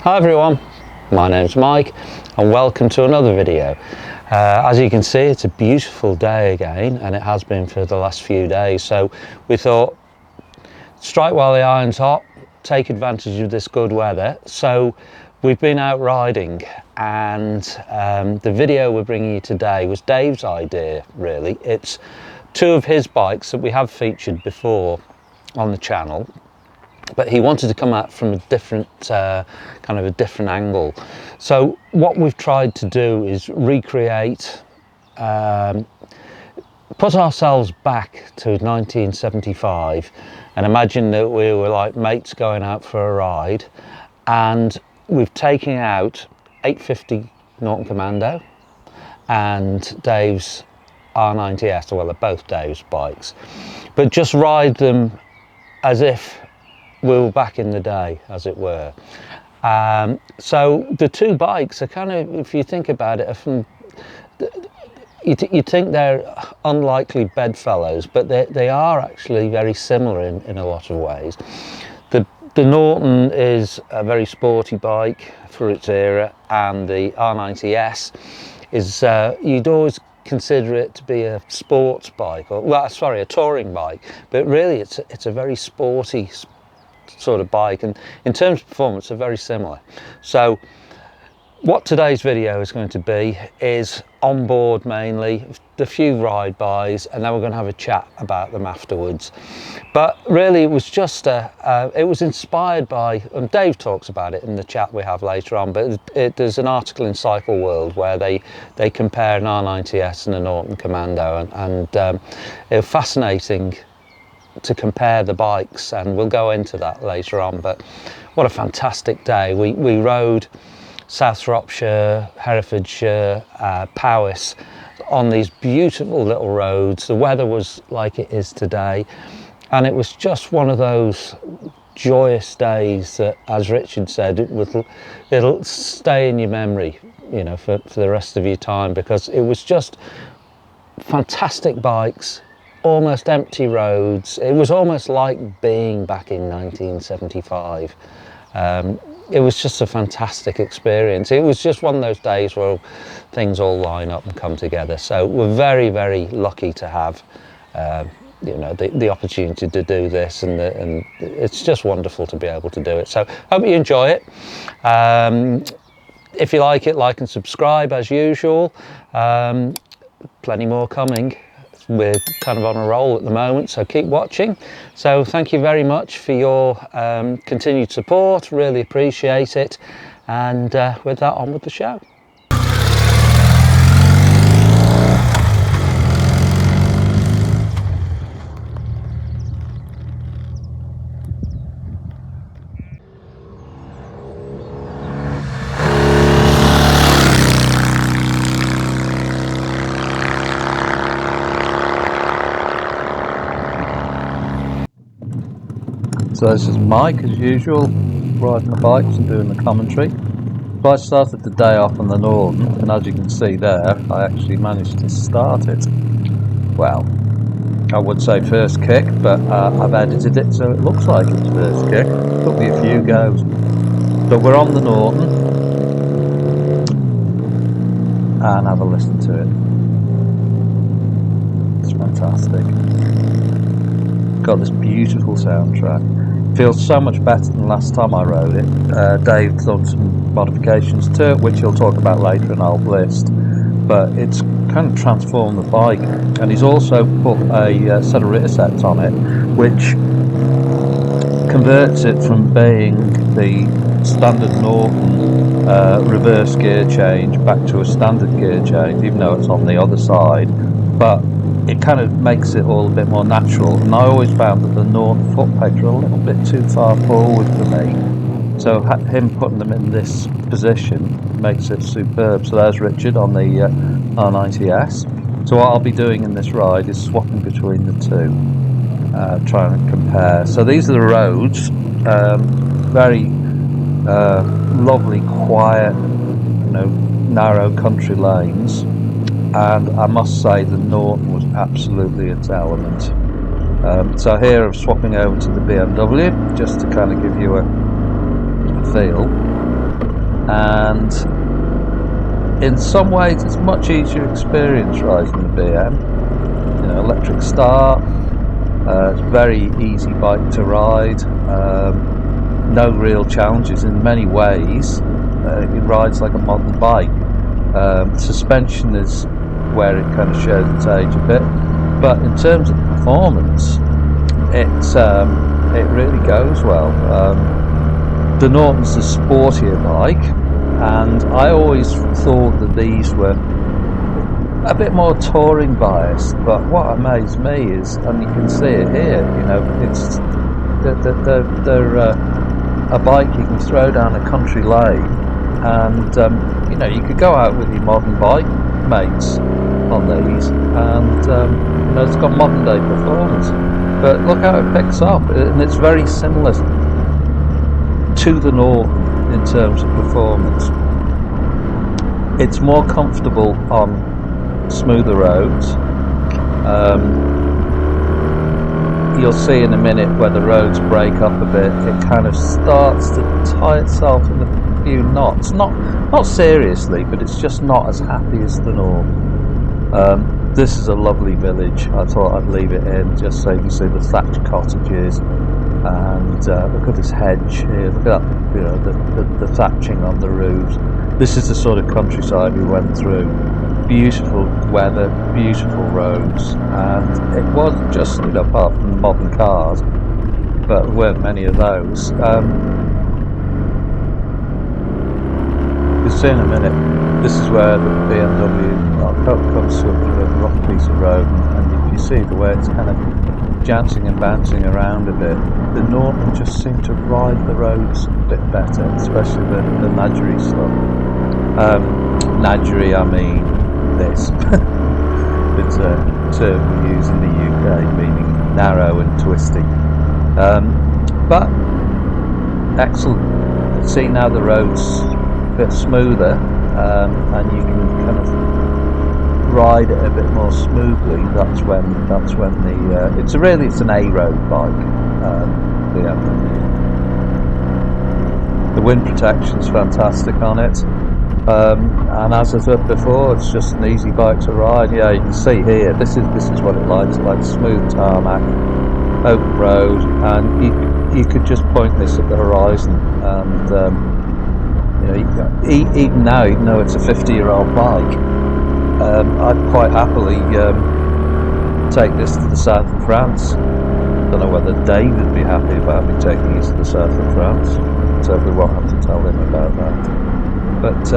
Hi everyone, my name's Mike and welcome to another video. As you can see, it's a beautiful day again, and it has been for the last few days, so we thought strike while the iron's hot, take advantage of this good weather. So we've been out riding, and the video we're bringing you today was Dave's idea, really. It's two of his bikes that we have featured before on the channel, but he wanted to come at from a different kind of a different angle. So what we've tried to do is recreate, put ourselves back to 1975 and imagine that we were like mates going out for a ride, and we've taken out 850 Norton Commando and Dave's R90S, well, they're both Dave's bikes, but just ride them as if we were back in the day, as it were. So the two bikes are kind of, if you think about it, are from, you think they're unlikely bedfellows, but they are actually very similar in a lot of ways. The Norton is a very sporty bike for its era, and the R90S is, you'd always consider it to be a sports bike, or well, sorry, a touring bike, but really it's a very sporty sort of bike, and in terms of performance, they're very similar. So what today's video is going to be is on board mainly, the few ride-bys, and then we're going to have a chat about them afterwards. But really it was just it was inspired by, and Dave talks about it in the chat we have later on, but there's an article in Cycle World where they compare an R90S and a Norton Commando, and it was fascinating to compare the bikes, and we'll go into that later on. But what a fantastic day. We rode South Shropshire, Herefordshire, Powys on these beautiful little roads. The weather was like it is today, and it was just one of those joyous days that, as Richard said, it'll stay in your memory, you know, for the rest of your time, because it was just fantastic bikes, almost empty roads. It was almost like being back in 1975. It was just a fantastic experience. It was just one of those days where things all line up and come together. So we're very, very lucky to have you know, the opportunity to do this, and it's just wonderful to be able to do it. So hope you enjoy it. If you like it, like and subscribe as usual. Plenty more coming. We're kind of on a roll at the moment, so keep watching. So thank you very much for your continued support, really appreciate it, and with that, on with the show. So this is Mike, as usual, riding the bikes and doing the commentary. So I started the day off on the Norton, and as you can see there, I actually managed to start it. Well, I would say first kick, but I've edited it so it looks like it's first kick. Took me a few goes. But we're on the Norton, and have a listen to it. It's fantastic. Got this beautiful soundtrack. Feels so much better than last time I rode it. Dave's done some modifications to it, which he'll talk about later in our list, but it's kind of transformed the bike, and he's also put a set of rear sets on it, which converts it from being the standard Norton reverse gear change back to a standard gear change, even though it's on the other side. But it kind of makes it all a bit more natural, and I always found that the Norton foot pegs are a little bit too far forward for me, so him putting them in this position makes it superb. So there's Richard on the R90S. So what I'll be doing in this ride is swapping between the two, trying to compare. So these are the roads, very lovely, quiet, you know, narrow country lanes. And I must say the Norton was absolutely its element. So here I'm swapping over to the BMW just to kind of give you a feel. and in some ways it's much easier experience riding the BM. You know, electric start, it's a very easy bike to ride, no real challenges in many ways. It rides like a modern bike. Suspension is where it kind of shows its age a bit, but in terms of performance, it really goes well. The Norton's a sportier bike, and I always thought that these were a bit more touring biased, but what amazed me is, and you can see it here, you know, it's they're a bike you can throw down a country lane, and you know, you could go out with your modern bike mates on these, and you know, it's got modern day performance, but look how it picks up, and it's very similar to the Norton in terms of performance. It's more comfortable on smoother roads. You'll see in a minute where the roads break up a bit, it kind of starts to tie itself in a few knots. Not seriously, but it's just not as happy as the Norton. This is a lovely village. I thought I'd leave it in just so you can see the thatched cottages, and look at this hedge here. Look at that, you know, the thatching on the roofs. This is the sort of countryside we went through. Beautiful weather, beautiful roads, and it was just, you know, apart from modern cars, but there weren't many of those. You'll see in a minute, this is where the BMW comes to a rough piece of road, and if you see the way it's kind of jouncing and bouncing around a bit, the Norton just seemed to ride the roads a bit better, especially the Nadgery stuff. Nadgery, I mean this. It's a term we use in the UK, meaning narrow and twisty. But excellent. See, now the road's a bit smoother, and you can kind of ride it a bit more smoothly. That's when the it's an A road bike. The wind protection's fantastic on it. And as I said before, it's just an easy bike to ride. Yeah, you can see here, this is what it likes, like smooth tarmac, open road, and you could just point this at the horizon, and you know, even now, even though it's a 50-year-old bike, I'd quite happily take this to the south of France. Don't know whether Dave would be happy about me taking this to the south of France, so we won't have to tell him about that. But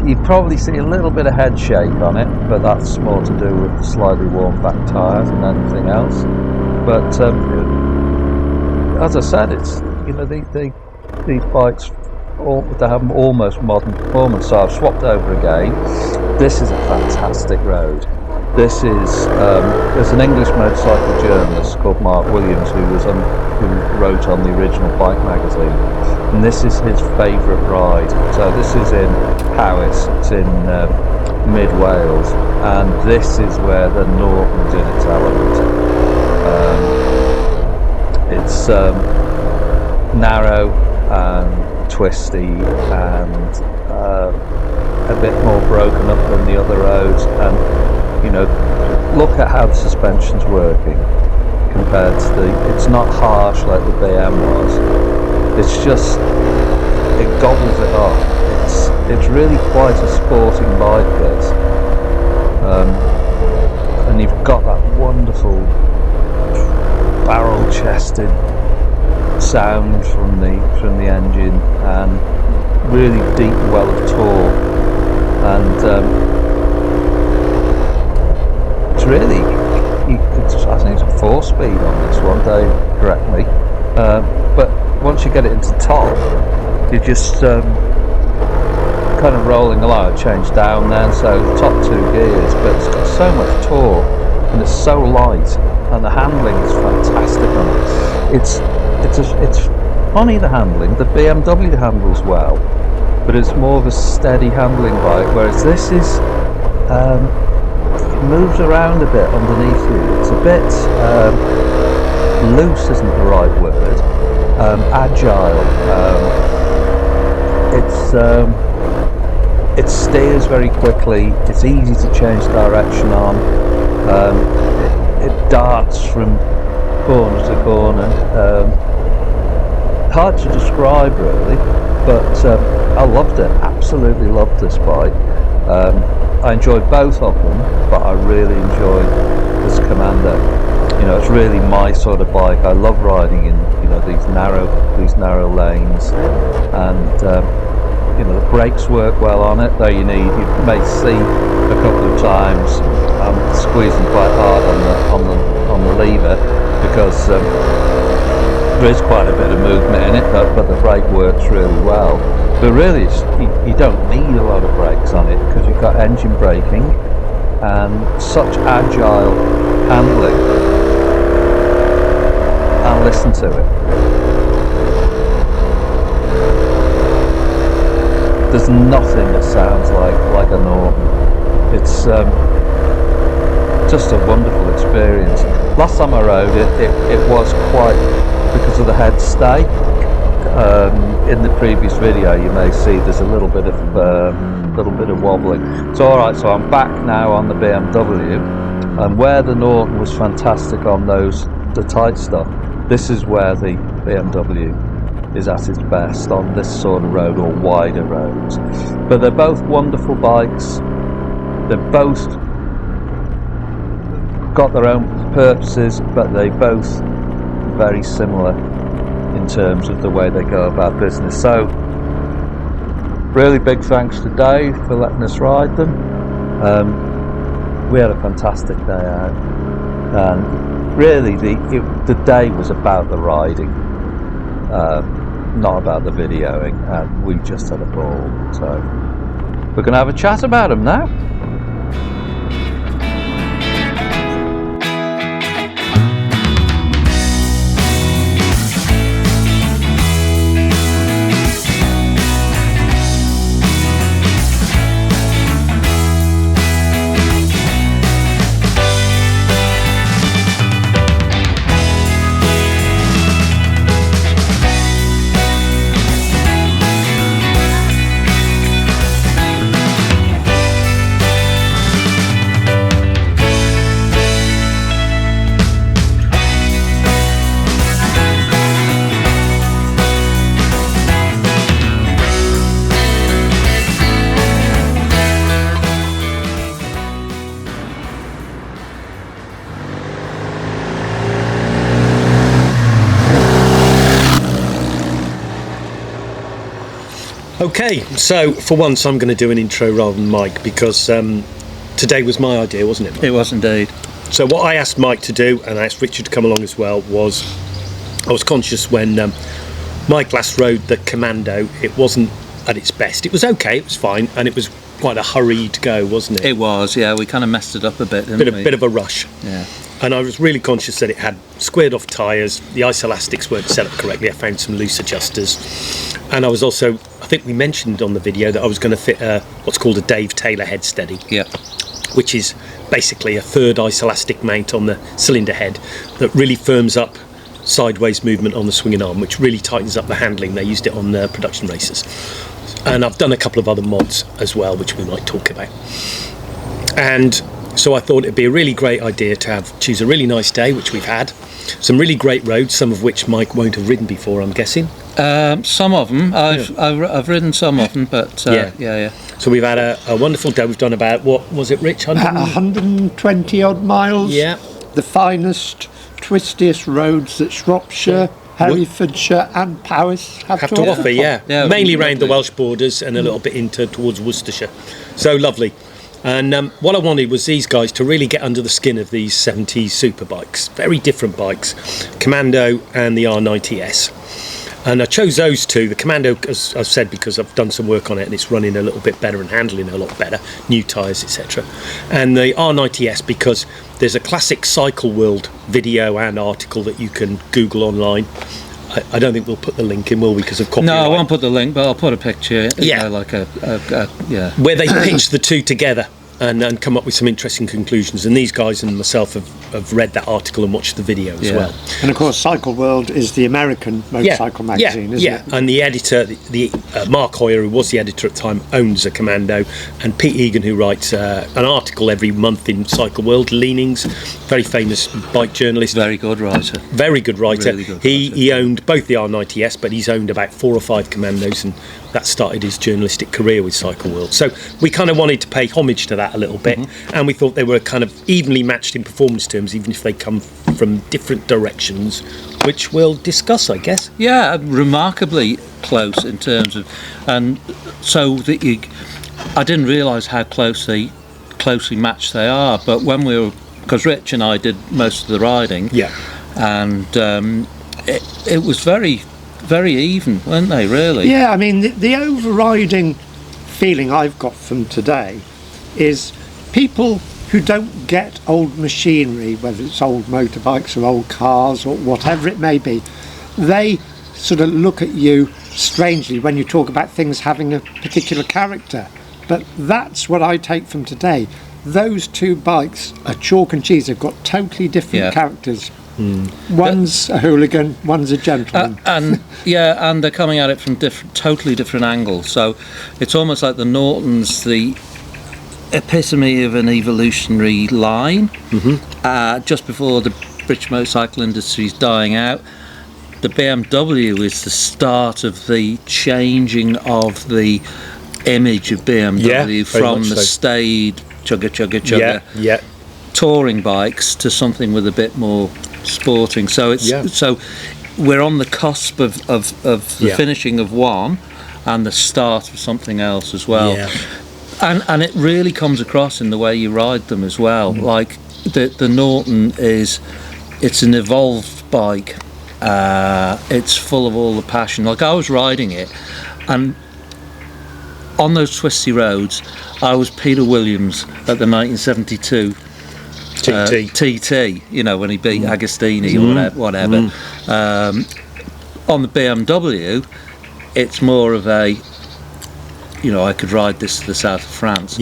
you'd probably see a little bit of head shake on it, but that's more to do with the slightly worn back tyres than anything else. But as I said, it's, you know, these bikes they have almost modern performance. So I've swapped over again. This is a fantastic road. This is there's an English motorcycle journalist called Mark Williams who wrote on the original Bike magazine, and this is his favourite ride. So this is in Powys, it's in mid Wales, and this is where the Norton's in its element. It's narrow and twisty and a bit more broken up than the other roads, and you know, look at how the suspension's working compared to it's not harsh like the BM was. It's just, it gobbles it up. It's really quite a sporting bike, this. And you've got that wonderful barrel-chested sound from the engine, and really deep well of torque, and it's really, I think it's a 4-speed on this one, Dave, correct me, but once you get it into top, you're just kind of rolling along. Change down then, so the top 2 gears, but it's got so much torque and it's so light, and the handling is fantastic on it. It's funny, the handling. The BMW handles well, but it's more of a steady handling bike, whereas this is it moves around a bit underneath you. It's a bit loose, isn't the right word, agile, it steers very quickly. It's easy to change direction on. It darts from corner to corner. Hard to describe really, but I loved it. Absolutely loved this bike. I enjoyed both of them, but I really enjoyed this Commando. You know, it's really my sort of bike. I love riding in, you know, these narrow lanes, and you know, the brakes work well on it. Though you may see a couple of times I'm squeezing quite hard on the lever, because there is quite a bit of movement in it, but the brake works really well. But really, you don't need a lot of brakes on it, because you've got engine braking and such agile handling. And listen to it. There's nothing that sounds like a Norton. It's just a wonderful experience. Last time I rode it was quite, because of the head stay. In the previous video, you may see there's a little bit of wobbling. It's all right. So I'm back now on the BMW, and where the Norton was fantastic on the tight stuff, this is where the BMW is at its best on this sort of road, or wider roads. But they're both wonderful bikes. They've both got their own purposes, but they both very similar in terms of the way they go about business. So really big thanks to Dave for letting us ride them. We had a fantastic day out, and really the day was about the riding, not about the videoing, and we just had a ball. So we're going to have a chat about them now. Okay, so for once I'm going to do an intro rather than Mike, because today was my idea, wasn't it, Mike? It was indeed. So what I asked Mike to do, and I asked Richard to come along as well, was I was conscious when Mike last rode the Commando, it wasn't at its best. It was okay, it was fine, and it was quite a hurried go, wasn't it? It was, yeah. We kind of messed it up a bit, didn't we? Bit of a rush. Yeah. And I was really conscious that it had squared off tyres, the ice elastics weren't set up correctly, I found some loose adjusters. And I was also, I think we mentioned on the video that I was going to fit what's called a Dave Taylor head steady. Yeah. Which is basically a third ice elastic mount on the cylinder head that really firms up sideways movement on the swinging arm, which really tightens up the handling. They used it on the production races. And I've done a couple of other mods as well, which we might talk about. And so I thought it'd be a really great idea to choose a really nice day, which we've had. Some really great roads, some of which Mike won't have ridden before, I'm guessing. Some of them. I've ridden some of them, but yeah. So we've had a wonderful day. We've done about, what was it, Rich? 120 odd miles. Yeah. The finest, twistiest roads that Shropshire, Herefordshire and Powys have to offer. Yeah. Mainly around the Welsh borders and a little bit towards Worcestershire. So lovely. And what I wanted was these guys to really get under the skin of these 70s superbikes. Very different bikes, Commando and the R90S. And I chose those two. The Commando, as I've said, because I've done some work on it and it's running a little bit better and handling a lot better, new tyres, etc. And the R90S, because there's a classic Cycle World video and article that you can Google online. I don't think we'll put the link in, will we, because of copyright? No, I won't put the link, but I'll put a picture. Yeah. Where they pitch the two together. and come up with some interesting conclusions. And these guys and myself have read that article and watched the video as well. And of course, Cycle World is the American motorcycle magazine, isn't it? And the editor, the Mark Hoyer, who was the editor at the time, owns a Commando, and Pete Egan, who writes an article every month in Cycle World, Leanings, very famous bike journalist. Very good writer. Very good writer. Really good He owned both the R90S, but he's owned about 4 or 5 Commandos, and that started his journalistic career with Cycle World. So we kind of wanted to pay homage to that a little bit, and we thought they were kind of evenly matched in performance terms, even if they come from different directions, which we'll discuss, I guess. Yeah, remarkably close in terms of, and so that I didn't realise how closely matched they are. But when we were, because Rich and I did most of the riding, and it was very, very even, weren't they? Really? Yeah, I mean, the overriding feeling I've got from today is people who don't get old machinery, whether it's old motorbikes or old cars or whatever it may be, they sort of look at you strangely when you talk about things having a particular character. But that's what I take from today. Those two bikes are chalk and cheese. They've got totally different characters. One's a hooligan, one's a gentleman. And they're coming at it from totally different angles. So it's almost like the Norton's the epitome of an evolutionary line. Just before the British motorcycle industry's dying out, the BMW is the start of the changing of the image of BMW from the staid chugga touring bikes to something with a bit more sporting. So it's so we're on the cusp of the finishing of one and the start of something else as well. And it really comes across in the way you ride them as well. Like the Norton it's an evolved bike. It's full of all the passion. Like I was riding it, and on those twisty roads, I was Peter Williams at the 1972 TT. You know, when he beat Agostini or whatever. On the BMW, it's more of a, you know, I could ride this to the south of France.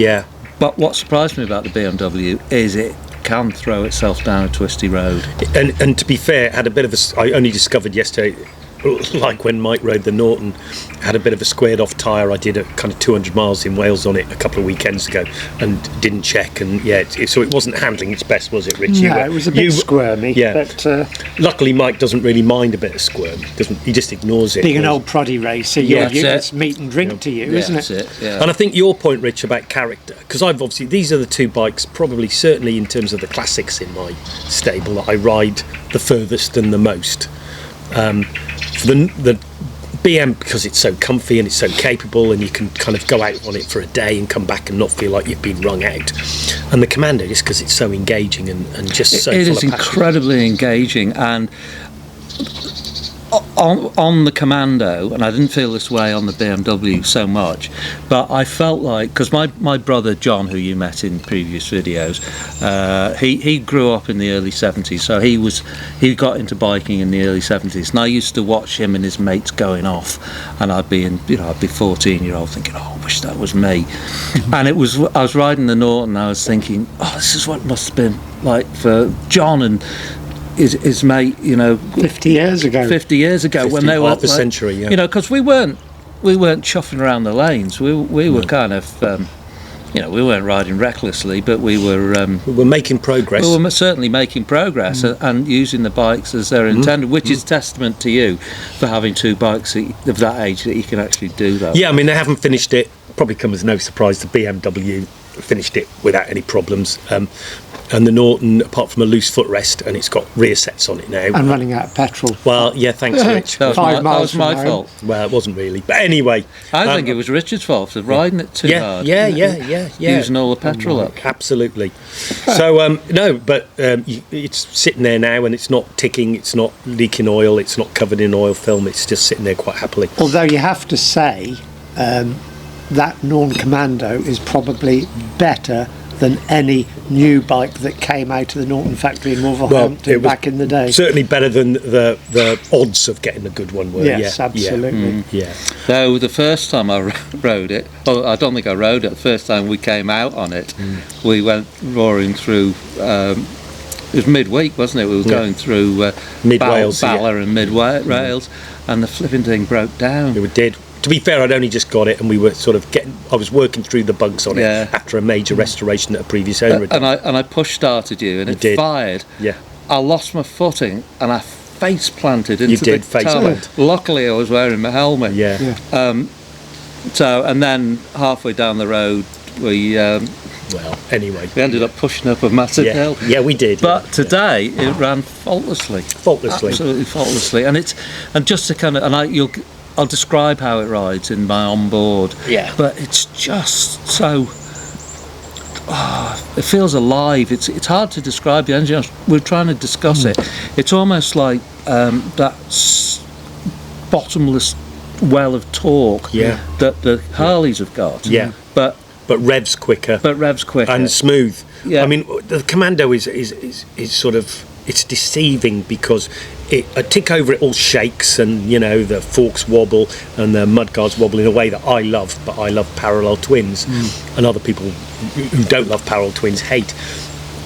But what surprised me about the BMW is it can throw itself down a twisty road. And to be fair, it had a bit of I only discovered yesterday, like when Mike rode the Norton, had a bit of a squared off tyre. I did a kind of 200 miles in Wales on it a couple of weekends ago and didn't check, and so it wasn't handling its best, was it, Rich? No, it was a bit squirmy. But luckily Mike doesn't really mind a bit of squirm. He just ignores it. Being an old proddy racer, it's meat and drink to you, isn't it? That's it. And I think your point, Rich, about character, because I've obviously, these are the two bikes, probably certainly in terms of the classics in my stable, that I ride the furthest and the most. For the BM, because it's so comfy and it's so capable, and you can kind of go out on it for a day and come back and not feel like you've been wrung out. And the Commando, just because it's so engaging and just so it full is of passion. incredibly engaging. And on the Commando, and I didn't feel this way on the BMW so much, but I felt like, because my brother John, who you met in previous videos, he grew up in the early 70s, so he got into biking in the early 70s, and I used to watch him and his mates going off, and I'd be 14-year-old thinking, oh, I wish that was me. And I was riding the Norton, and I was thinking, oh, this is what it must have been like for John and his mate, 50 years ago when they were half a century, you know, because we weren't chuffing around the lanes. We were kind of we weren't riding recklessly, but we were making progress. We were certainly making progress and using the bikes as they're intended, which is testament to you for having two bikes of that age that you can actually do that. I mean, they haven't finished it. Probably come as no surprise, the BMW finished it without any problems. And the Norton, apart from a loose footrest, and it's got rear sets on it now. And running out of petrol. Well, yeah, thanks, Rich. that was my fault. Well, it wasn't really. But anyway. I think it was Richard's fault for riding it too hard. Yeah. Using all the petrol up. Absolutely. So, no, but it's sitting there now, and it's not ticking, it's not leaking oil, it's not covered in oil film, it's just sitting there quite happily. Although you have to say that Norton Commando is probably better than any new bike that came out of the Norton factory in Wolverhampton it was back in the day. certainly better than the odds of getting a good one were. Yes, yeah, absolutely. Yeah. So the first time I rode it, well, I don't think I rode it. The first time we came out on it, we went roaring through. It was midweek, wasn't it? We were going through Mid-Wales, Bala and Mid-Wales, and the flipping thing broke down. It did. To be fair, I'd only just got it, and we were sort of I was working through the bugs on it after a major restoration that a previous owner had done. And I push started you, and it did. fired. Yeah. I lost my footing, and I face planted into You did the face tunnel. plant. Luckily, I was wearing my helmet. Yeah. So, and then halfway down the road, we Well, anyway. we ended up pushing up a massive hill. Yeah, we did. But today it ran faultlessly. Faultlessly. Absolutely faultlessly. And just to kind of, I'll describe how it rides in my onboard. Yeah. But it's just so. It feels alive. It's hard to describe the engine. We're trying to discuss it. It's almost like that bottomless well of torque that the Harleys have got. Yeah. But revs quicker. And smooth. Yeah. I mean, the Commando is sort of, it's deceiving because a tick over it all shakes, and the forks wobble and the mudguards wobble in a way that I love, but I love parallel twins, and other people who don't love parallel twins hate.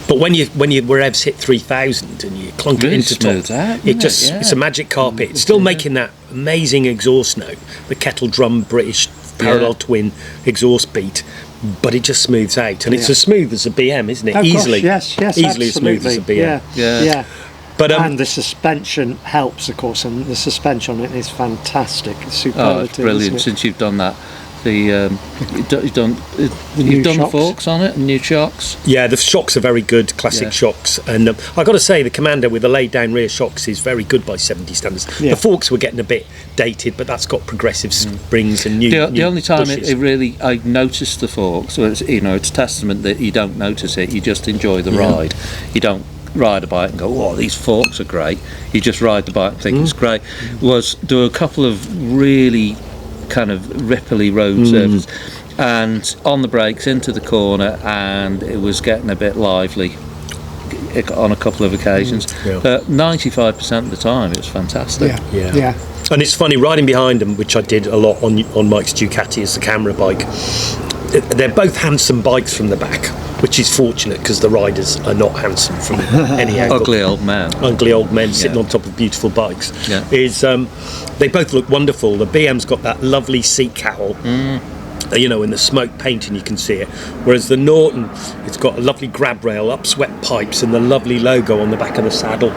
But when your revs hit 3,000 and you clunk it into top, it's a magic carpet. It's still making that amazing exhaust note, the kettle drum British parallel twin exhaust beat, but it just smooths out, and it's as smooth as a BM, isn't it? Oh, easily, gosh, yes, easily as smooth as a BM. Yeah. But and the suspension helps, of course, and the suspension on it is fantastic. It's Oh, superlative. it's brilliant! Isn't it? Since you've done that, you've done new the shocks. forks on it, and new shocks. yeah, the shocks are very good, classic shocks, and I got to say the Commando with the laid down rear shocks is very good by 70 standards. Yeah. The forks were getting a bit dated, but that's got progressive springs and new. The new only time bushes. it really I noticed the forks, so it's it's testament that you don't notice it. You just enjoy the ride. You don't ride a bike and go, "Oh, these forks are great." You just ride the bike and think it's great. There were a couple of really kind of ripply road surfaces, and on the brakes into the corner, and it was getting a bit lively on a couple of occasions. But 95% of the time, it was fantastic. Yeah. And it's funny riding behind them, which I did a lot on Mike's Ducati as the camera bike. They're both handsome bikes from the back, which is fortunate because the riders are not handsome from any angle. Ugly old man. Ugly old men sitting on top of beautiful bikes. Yeah. They both look wonderful. The BM's got that lovely seat cowl. In the smoke painting you can see it, whereas the Norton, it's got a lovely grab rail, upswept pipes, and the lovely logo on the back of the saddle.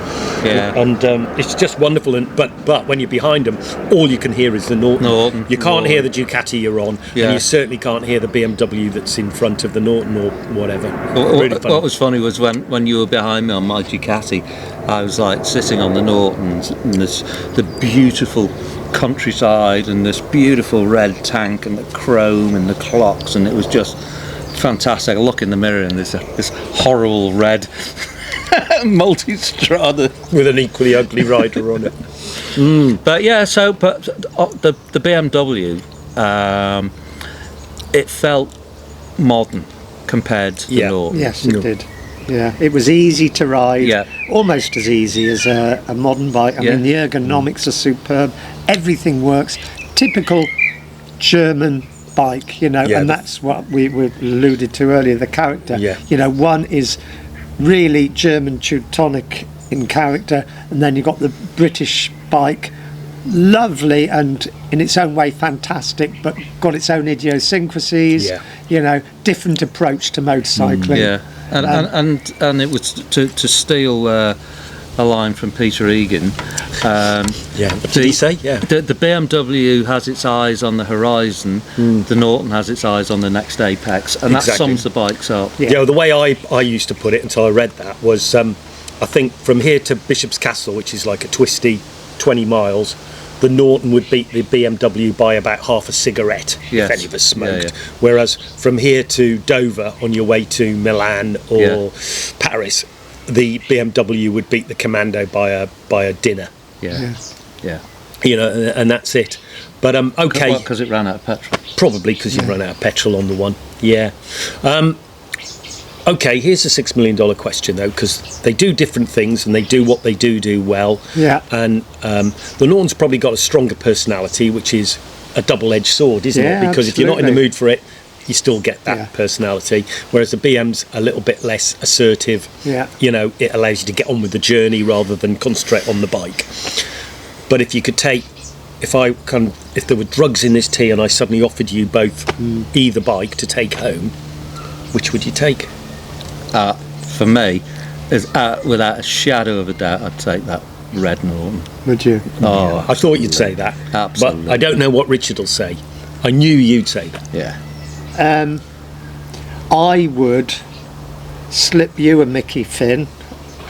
And it's just wonderful. But when you're behind them, all you can hear is the Norton. You can't hear the Ducati you're on, and you certainly can't hear the BMW that's in front of the Norton or whatever. What was funny was when you were behind me on my Ducati, I was like sitting on the Nortons, and the beautiful countryside and this beautiful red tank and the chrome and the clocks, and it was just fantastic. I look in the mirror and there's this horrible red multi-strada with an equally ugly rider on it. But the BMW, it felt modern compared to the Norton. Yes, it did. Yeah, it was easy to ride, almost as easy as a modern bike. I mean, the ergonomics are superb. Everything works. Typical German bike, and that's what we alluded to earlier, the character. One is really German Teutonic in character, and then you've got the British bike, lovely and in its own way fantastic, but got its own idiosyncrasies, different approach to motorcycling. And it was to steal a line from Peter Egan. What did he say? The BMW has its eyes on the horizon. The Norton has its eyes on the next apex, and that sums the bikes up. The way I used to put it until I read that was, I think from here to Bishop's Castle, which is like a twisty 20 miles, the Norton would beat the BMW by about half a cigarette if any of us smoked. Whereas from here to Dover on your way to Milan or Paris, the BMW would beat the Commando by a dinner. And that's it. But okay, because it ran out of petrol. Probably because you run out of petrol on the one. Okay, here's a $6 million question though, because they do different things and they do what they do well. Yeah. And the Norton's probably got a stronger personality, which is a double-edged sword, isn't it? Because if you're not in the absolutely. mood for it, you still get that Yeah. personality. Whereas the BM's a little bit less assertive. Yeah. You know, it allows you to get on with the journey rather than concentrate on the bike. But if you could take, if there were drugs in this tea and I suddenly offered you both either bike to take home, which would you take? For me, is without a shadow of a doubt, I'd take that red Norton. Would you? Oh, I thought you'd say that. Absolutely. But I don't know what Richard will say. I knew you'd say that. yeah. I would slip you a Mickey Finn,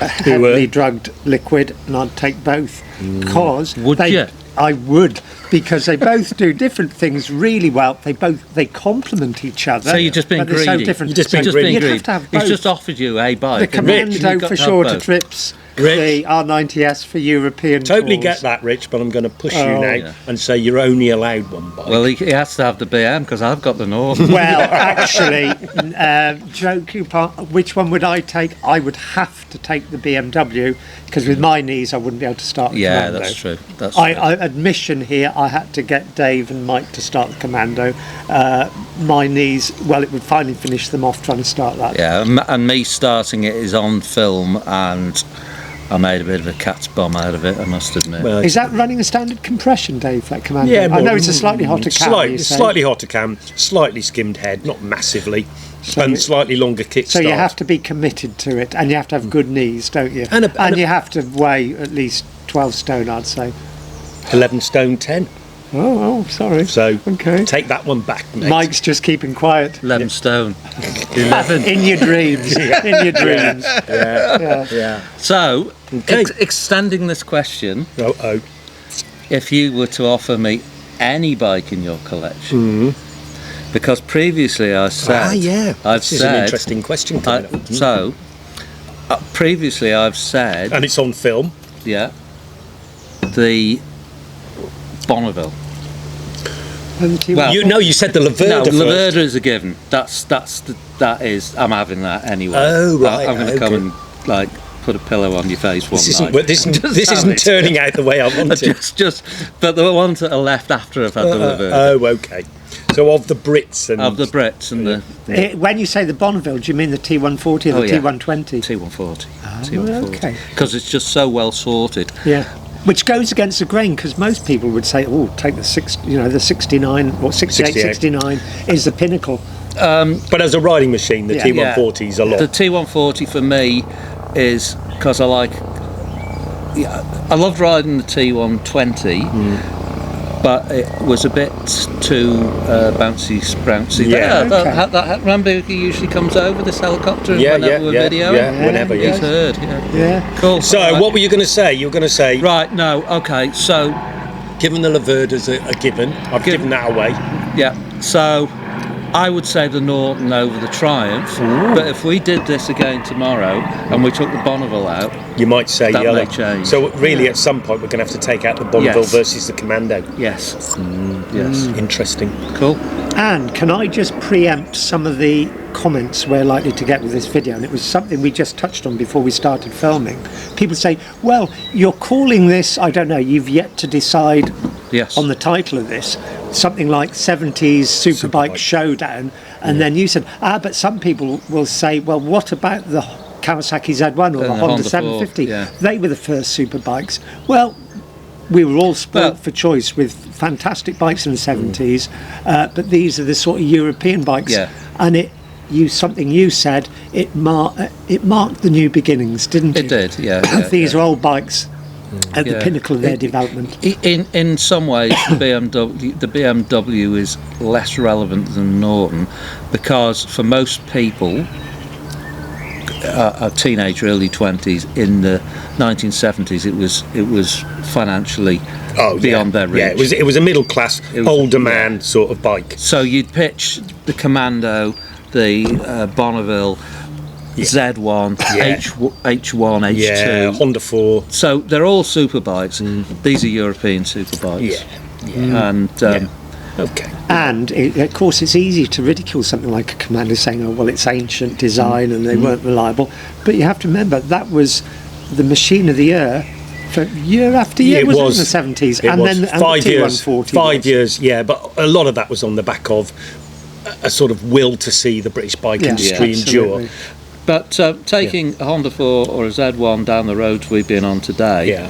a heavily drugged liquid, and I'd take both. Because Would you? I would, because they both do different things really well. They complement each other. So you're just being but they're so greedy. different. You're just So being Just greedy. being You'd greedy. have to have He's both. just offered you a bike. The and Commando you've got for to have shorter both. trips, Rich. the R90S for European Totally tours. get that, Rich, but I'm going to push you Oh. now Yeah. and say you're only allowed one bike. Well, he has to have the BM because I've got the Norton. Well, actually, joking apart, which one would I take? I would have to take the BMW because with my knees I wouldn't be able to start the Yeah, Commando. that's true. That's Admission here, I had to get Dave and Mike to start the Commando. My knees, well, it would finally finish them off trying to start that. Yeah, and me starting it is on film, and I made a bit of a cat's bum out of it, I must admit. Well, Is that running a standard compression, Dave, that Commando? yeah, I more- know it's a slightly hotter cam. you say. Slightly hotter cam, slightly skimmed head, not massively, So and you- slightly longer kickstart. So you have to be committed to it, and you have to have good knees, don't you? And a- you have to weigh at least 12 stone, I'd say. 11 stone 10. Oh, sorry. So Okay. take that one back, mate. Mike's just keeping quiet. 11 stone. 11. In your dreams. In your dreams. Yeah. So, Okay. extending this question, Oh. if you were to offer me any bike in your collection, because previously I said, I've This is said, an interesting question coming up. Previously I've said, And it's on film. yeah, the Bonneville. Well, You said the Laverda No, first. Laverda is a given. I'm having that anyway. Oh, right, I'm going to okay. come and like put a pillow on your face one This isn't, night. well, this isn't turning out the way I wanted. But the ones that are left after I've had the Laverda. Oh, okay. So of the Brits and Of the Brits and the when you say the Bonneville, do you mean the T140 or the Oh, yeah. T120? T140. okay. Because it's just so well sorted. Yeah. Which goes against the grain, because most people would say, "Oh, take the 69 or 68, 69 is the pinnacle." But as a riding machine, the Yeah. T140 is a lot. The T140 for me is because I loved riding the T120, but it was a bit too bouncy, sproutsy. Yeah. Remember, he usually comes over this helicopter Yeah, whenever we're videoing. yeah, whenever, He's yeah. heard. Yeah. Yeah. Cool. So what were you going to say? You were going to say, Right. No. Okay. So given the Laverda's a given, I've given that away. yeah. So I would say the Norton over the Triumph. But if we did this again tomorrow and we took the Bonneville out, You might say That yellow. may change. So really, at some point, we're going to have to take out the Bonneville Yes. versus the Commando. yes, yes, Interesting. cool. And can I just preempt some of the comments we're likely to get with this video? And it was something we just touched on before we started filming. People say, "Well, you're calling this, I don't know, you've yet to decide Yes. on the title of this, something like 70's Superbike Showdown." And then you said, but some people will say, well, what about the Kawasaki Z1 or the Honda 750? yeah. They were the first superbikes. Well, we were all spoilt Well- for choice with fantastic bikes in the 70's, but these are the sort of European bikes. Yeah. And something you said, it marked the new beginnings, didn't it? It did, yeah. These are old bikes at the Yeah. pinnacle of their development. In some ways, the BMW is less relevant than Norton because for most people, a teenage, early 20s in the 1970s, it was financially beyond their reach. Yeah, it was a middle class, was- older man sort of bike. So you'd pitch the Commando, the Bonneville, Z1, Yeah. H1, H2. Yeah, Honda 4. So they're all superbikes. These are European superbikes. Yeah. And Okay. And of course, it's easy to ridicule something like a Commando, saying, "Oh, well, it's ancient design and they weren't reliable." But you have to remember that was the machine of the year for year after year. It was was in the 70s, It and was. then and 5 the years. T140 5 was. years, yeah. But a lot of that was on the back of a sort of will to see the British bike Yeah, industry endure. absolutely. But taking a Honda 4 or a Z1 down the roads we've been on today, Yeah.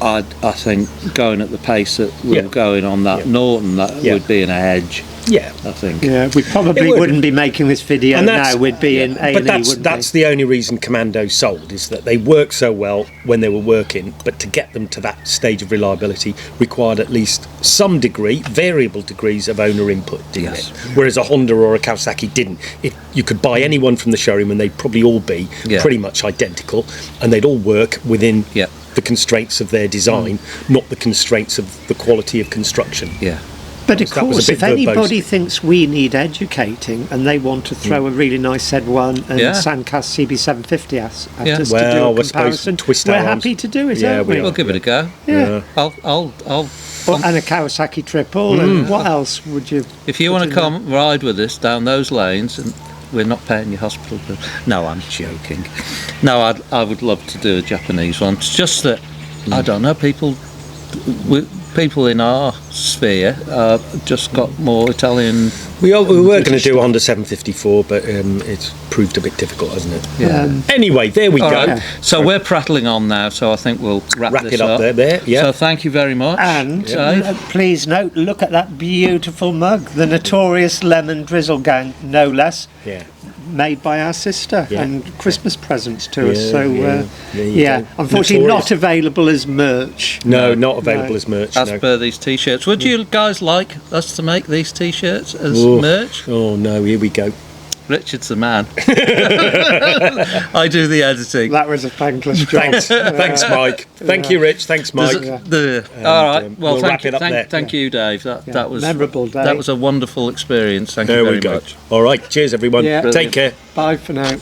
I think going at the pace that we're Yeah. going on that Yeah. Norton, that Yeah. would be in a hedge, Yeah. I think. Yeah, we probably It would. wouldn't be making this video And that's- now. We'd be in A&E, But that's wouldn't the only reason Commando sold, is that they worked so well when they were working, but to get them to that stage of reliability required at least some degree, variable degrees of owner input, didn't Yes. it? Whereas a Honda or a Kawasaki didn't. You could buy anyone from the showroom and they'd probably all be Yeah. pretty much identical, and they'd all work within Yeah. the constraints of their design, not the constraints of the quality of construction. Yeah. But of That was a course, bit if anybody verbose. thinks we need educating and they want to throw a really nice Z1 and Yeah. Sandcast CB750 at Yeah. us to do Well, a I suppose comparison, twist we're our arms. happy to do it, Yeah, aren't we we? are. We'll give it a go. Yeah. I'll And a Kawasaki triple, and what else would you... if you put want in to come ride with us down those lanes, and we're not paying your hospital bill. No, I'm joking. No, I would love to do a Japanese one. It's just that I don't know, people in our sphere just got more Italian. We were going to do a Honda 754, but it's proved a bit difficult, hasn't it? Yeah. Anyway, there we All go. right. So we're prattling on now, so I think we'll wrap Wrap this it up there, yeah. So thank you very much. And Dave. please note, look at that beautiful mug, the notorious Lemon Drizzle Gang, no less, Yeah. made by our sister, Yeah. and Christmas presents to us. Yeah, So, yeah. There you go. unfortunately Notorious. not available as merch. No, not available No. as merch. As No. per these t-shirts, would you guys like us to make these t-shirts as Oh. merch? Oh no, here we go. Richard's the man. I do the editing. That was a thankless job. Thanks, Mike. Thank you, Rich. Thanks, Mike. All right. Well, we'll wrap it up there. thank you, Dave. That was Memorable day. That was a wonderful experience. Thank There you we very go. much. All right. Cheers, everyone. Yeah. Take care. Bye for now.